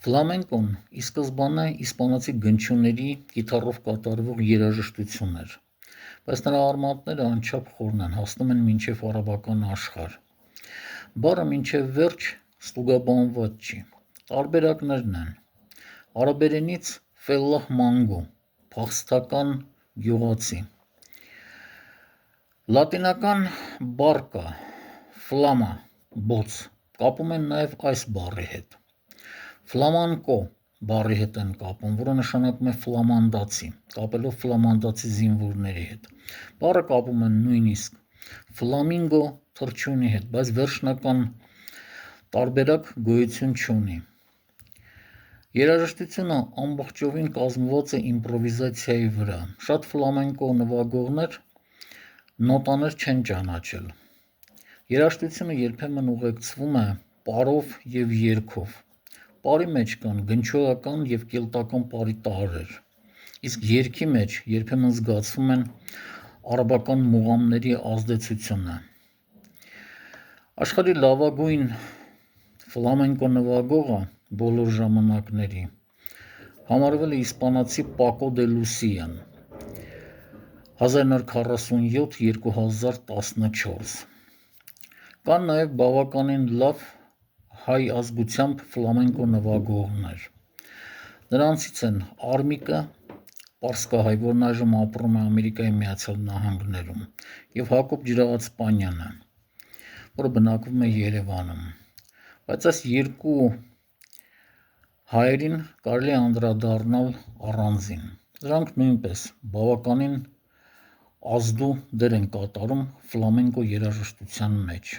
Ֆլամենկոն ի սկզբանե իսպանացի գնչուների կիթառով կատարվող երաժշտություն էր, բայց նրա արմատները անչափ խորն են, հասնում են մինչև արաբական աշխարհ։ Բառը մինչև վերջ ստուգաբանված չի։ Տարբերակներն են. արաբերենից ֆելլահ մանգո, փախստական գյուղացի։ Լատինական բառ կա ֆլամա, բոց, կապում են նաև այս բառի հետ։ Ֆլամանկո բառի հետ են կապում, որը նշանակում է ֆլամանդացի, կապելով ֆլամանդացի զինվորների հետ։ Բառը կապում են նույնիսկ ֆլամինգո թռչունի հետ, բայց վերջնական տարբերակ գոյություն չունի։ Երաժշտությունը ամբողջովին կազմված է իմպրովիզացիայի վրա։ Շատ ֆլամենկո նվագողներ նոտաներ չեն ճանաչել։ Երաժշտությունը երբեմն ուղեկցվում է պարով և երգով։ Պարի մեջ կան գնչողական և կելտական պարի տարրեր, իսկ երգի մեջ երբեմն զգացվում են արաբական մուղամների ազդեցությունը։ Աշխարհի լավագույն ֆլամենկո նվագողը բոլոր ժամանակների համարվել է իսպանացի Պակո դե Լուսիան 1947-2014։ Կան նաև բավականին լավ հայ ազգությամբ ֆլամենկո նվագողներ։ Նրանցից են Արմիկը, պարսկահայ, որն այժմ ապրում է Ամերիկայի Միացյալ Նահանգներում, և Հակոբ Ջրաղացպանյանը, որը բնակվում է Երևանում։ Բայց այս երկու հայերին կարելի է անդրադառնալ առանձին։ Դրանք նույնպես բավականին ազդու դեր են կատարում ֆլամենկո երաժշտության մեջ։